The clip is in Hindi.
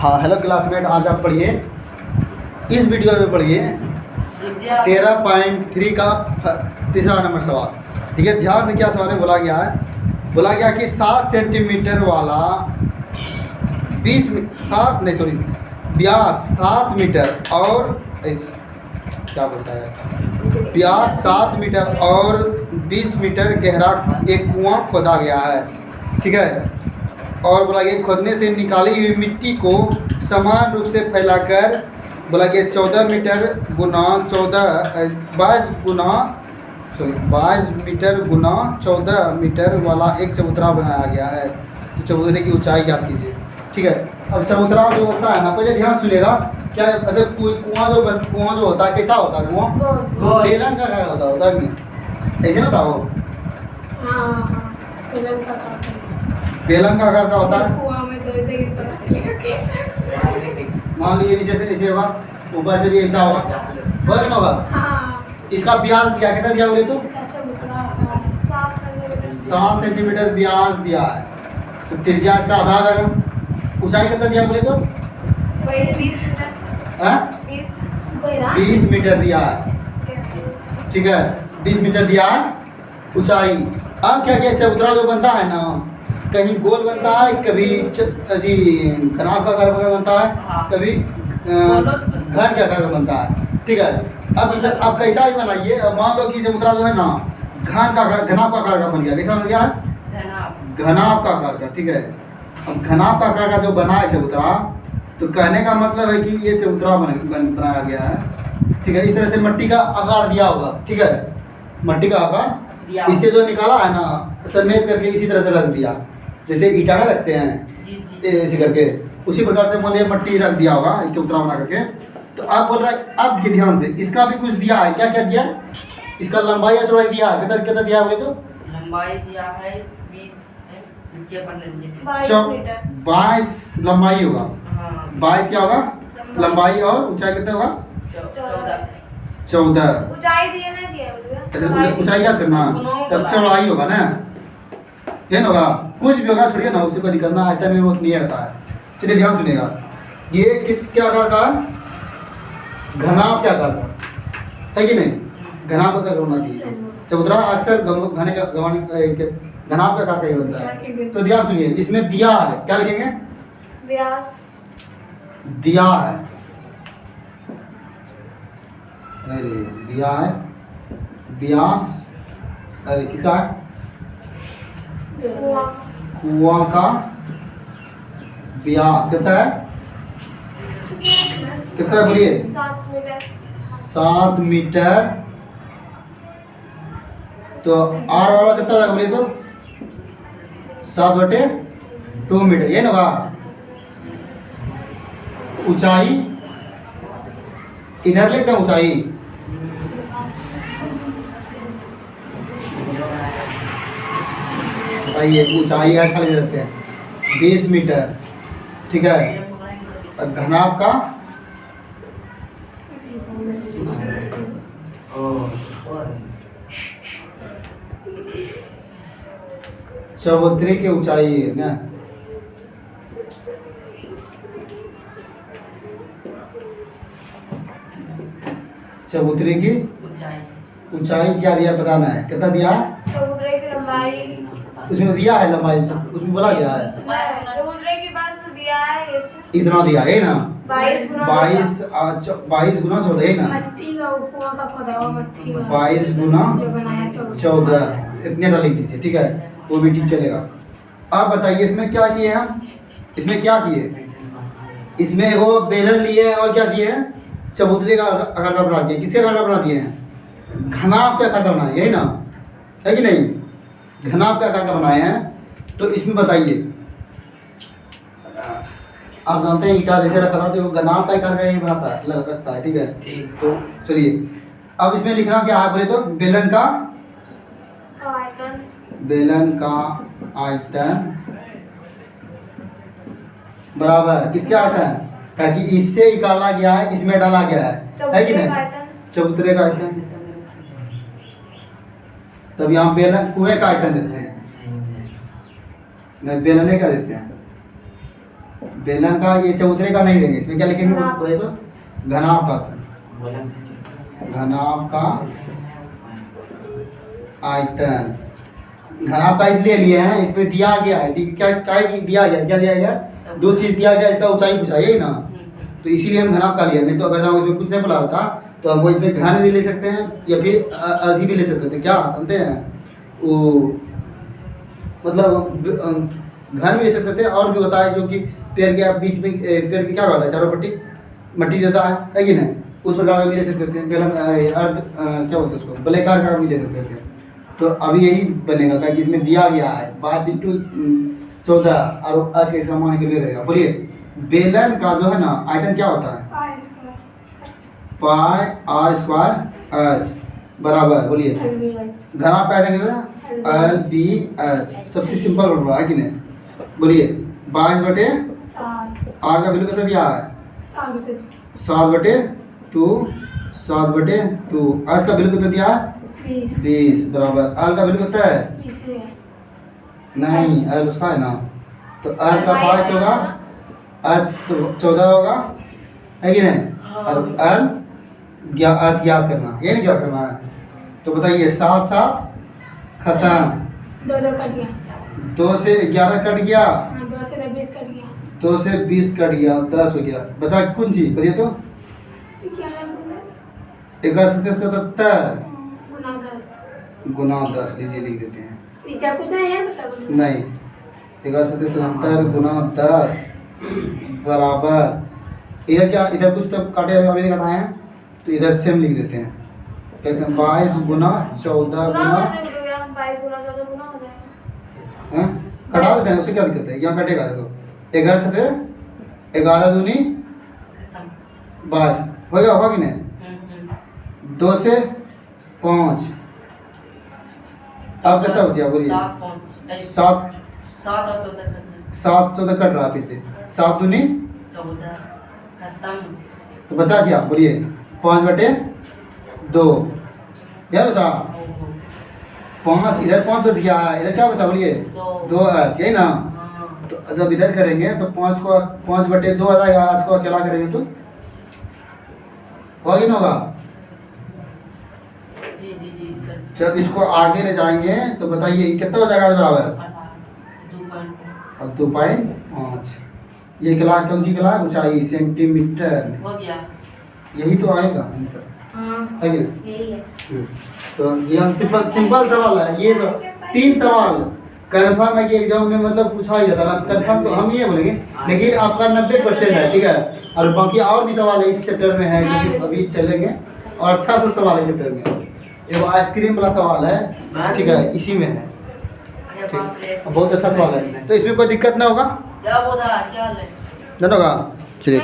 हाँ हेलो क्लासमेट, आज आप पढ़िए, इस वीडियो में पढ़िए 13.3 का तीसरा नंबर सवाल। ठीक है, ध्यान से क्या सवाल में बोला गया है। बोला गया कि 7 सेंटीमीटर वाला व्यास 7 मीटर और क्या बोलता है, व्यास 7 मीटर और 20 मीटर गहरा एक कुआं खोदा गया है। ठीक है, और बोला गया खोदने से निकाली हुई मिट्टी को समान रूप से फैलाकर बोला गया 14 मीटर गुना 22 मीटर गुना 14 मीटर वाला एक चबूतरा बनाया गया है। तो चबूतरे की ऊंचाई ज्ञात कीजिए। ठीक है, अब चबूतरा जो होता है ना, पहले ध्यान सुनिएगा। क्या ऐसे कुआं जो होता है कैसा होता है? कुआं बेलन का क्या होता है कि ऐसे ना था वो? बेलन का आकार का होता है। मान लीजिए नीचे से ऐसे होगा, ऊपर से भी ऐसा होगा, होगा ना होगा। इसका व्यास दिया, कितना दिया बोले तो? 7 सेंटीमीटर व्यास दिया है। तो त्रिज्या इसका आधा आ जाएगा। ऊंचाई कितना दिया बोले तो? 20 मीटर दिया है। ठीक है, 20 मीटर दिया है ऊंचाई। अब क्या किया, चबूतरा जो बनता है ना, कहीं गोल बनता है, कभी खराब का आकार बनता है, कभी घर के आकार का बनता है। ठीक है, अब इधर आप कैसा ही बनाइए। अब मान लो कि चबूतरा जो है ना घनाभ का आकार का बन गया। कैसा बन गया? घनाभ का आकार का। ठीक है, अब घनाभ का आकार का जो बना है चबूतरा, तो कहने का मतलब है कि ये चबूतरा बनाया गया है। ठीक है, इस तरह से मट्टी का आकार दिया होगा। ठीक है, मट्टी का आकार इससे जो निकाला है ना, समेत करके इसी तरह से रख दिया, जैसे ईटा रखते हैं ऐसे करके, उसी प्रकार से मान लिया मट्टी रख दिया होगा एक चबूतरा बना करके। तो आप बोल रहा है, अब के ध्यान से इसका भी कुछ दिया है। क्या क्या दिया? इसका लंबाई और चौड़ाई दिया है। कितना दिया बोले तो? लंबाई दिया है 20 22 लंबाई होगा। 22 क्या होगा लंबाई, और ऊंचाई कितना होगा? 14। ऊंचाई दिए ना दिया अच्छा, ऊंचाई क्या करना, तब चौड़ाई होगा ना, ये होगा। कुछ भी होगा, छोड़िए ना, उसी को निकलना आयतन में वो नहीं रहता है। चलिए ध्यान सुनिएगा, ये किस क्या आकार का? घनाभ क्या आकार का है कि नहीं? घनाभ का होना चाहिए। चबूतरा अक्सर घनाभ का आकार का ही होता है। तो ध्यान सुनिए, इसमें दिया है, क्या लिखेंगे? व्यास दिया है। अरे दिया है व्यास, अरे किसका है? कुआं का व्यास कितना है? कितना है बोलिए? 7 मीटर। तो आर वाला कितना है बोलिए तो? 7/2 मीटर, ये ना होगा। ऊंचाई इधर लिखते हैं, ऊंचाई ऊंचाई ऐसा लिख देते हैं 20 मीटर। ठीक है, और घनाभ का चबूतरे की ऊंचाई है ना, चबूतरे की ऊंचाई क्या दिया बताना है। कितना दिया? चबूतरे की लंबाई उसमें दिया है, लंबाई उसमें बोला गया है। चबूतरे की बस दिया है इतना दिया है ना, 22 गुना 14 है ना, मट्टी का कुआं का खोदा हुआ मट्टी 22 गुना जो बनाया 14, इतने ना लिख दीजिए। ठीक है, वो भी ठीक चलेगा। आप बताइए इसमें क्या किए हम? इसमें क्या किए? इसमें वो बेलन लिए हैं और क्या किए हैं? चबूतरे का आकार का बना दिए। किसके आकार का बना दिए हैं? घनाभ के आकार का बनाए, यही ना है कि नहीं? घनाभ के आकार का बनाए हैं। तो इसमें बताइए, आप जानते हैं ईटा जैसे रखा था तो घनाभ का आकार का ही बनाता है, रखता है। ठीक है, तो चलिए अब इसमें लिखना क्या है बोले तो? बेलन का आयतन बराबर किसके आयतन? ताकि इससे निकाला गया है, इसमें डाला गया है कि नहीं? चबूतरे का आयतन। तब यहाँ बेलन कुएं का आयतन देते हैं, नहीं बेलने का देते हैं। बेलन का ये चबूतरे का नहीं देंगे, इसमें क्या लिखेंगे बताइए तो? घनाभ का घनाभ का आयतन। घनाभ का इसलिए लिए हैं, इसमें दिया गया है क्या क्या दिया गया, क्या दिया गया? दो चीज दिया गया, इसका ऊंचाई पूछा यही ना, तो इसीलिए हम घनाभ का लिया। नहीं तो अगर हम इसमें कुछ नहीं बोला होता तो हम वो इसमें घन भी ले सकते हैं या फिर अधि भी ले सकते थे, क्या समझते हैं वो, मतलब घन भी ले सकते थे। और भी होता है जो कि पेड़ के बीच में पेड़ की क्या होता है, चारों पट्टी मट्टी देता है कि नहीं, उस प्रकार का भी ले सकते थे। फिर हम अर्ध क्या बोलते हैं उसको, बलेकार का भी ले सकते थे। तो अभी यही बनेगा क्या कि इसमें दिया गया है 22 और आज के सामान के लिए रहेगा। बोलिए बेलन का जो है ना आयतन क्या होता है? पाई आर स्क्वायर एच बराबर, बोलिए घनाभ का आयतन कितना? L B H. सबसे सिंपल बन रहा है कि नहीं? बोलिए 22/, आर का वैल्यू कितना दिया है? 7/2, 7/2। आज का वैल्यू कितना दिया है? 20 बराबर। आर का वैल्यू कितना है? नहीं, एल उसका है ना, तो एल का 5 होगा, एच तो 14 होगा, है कि नहीं? और एल आज याद करना, ये नहीं क्या करना है। तो बताइए 7 7 खत्म, 2 कट गया, 2 से 11 कट गया, 2 से 20 कट गया, 2 से 20 कट गया, 10 हो गया। बचा कौन चीज बताइए तो? 11 से 77 गुना 10 लीजिए, लिख देते हैं। नीचे कुछ नहीं है, बचा कुछ नहीं, 11 से 77 गुना 10 बराबर, इधर क्या, इधर कुछ तो काटे अभी नहीं कटाए हैं, तो इधर सेम लिख देते हैं। कहते हैं 22 गुना 14 गुना 22 गुना 14 गुना हो जाएगा। हैं? कटा देते हैं, उससे क्या दिक्कत है? यहाँ कटेगा देखो, 11 से 11 दूनी 22 होगा कि नहीं? 2 से 5 अब कितना बचा बोलिए? 7 14 कट रहा, फिर से 7 दूनी 14 खत्म। तो बचा क्या बोलिए? 5/2 क्या बचा? 5, इधर 5 बच गया, इधर क्या बचा बोलिए? 2 आज, यही ना। तो जब इधर करेंगे तो 5/2 आ जाएगा, आज को अकेला करेंगे तो होगा कि नहीं होगा? जी जी जी सर। जब इसको आगे ले जाएंगे तो बताइए कितना हो जाएगा बराबर? 2.5। ये कला कौन सी कला? ऊंचाई सेंटीमीटर, हो गया। यही तो आएगा आंसर, है कि नहीं? यही है। तो ये सिंपल सवाल है। ये सब 3 सवाल कन्फर्म है कि एग्जाम में मतलब पूछा ही जाता है। कन्फर्म तो हम ये बोलेंगे, लेकिन आपका 90% है, ठीक है। और बाकी और भी सवाल है इस चैप्टर में है जो कि अभी चलेंगे, और अच्छा सब सवाल है चैप्टर में। एक आइसक्रीम वाला सवाल है, ठीक है, इसी में है, ठीक, बहुत अच्छा सवाल है, तो इसमें कोई दिक्कत ना होगा, क्या बोला क्या ले ना होगा।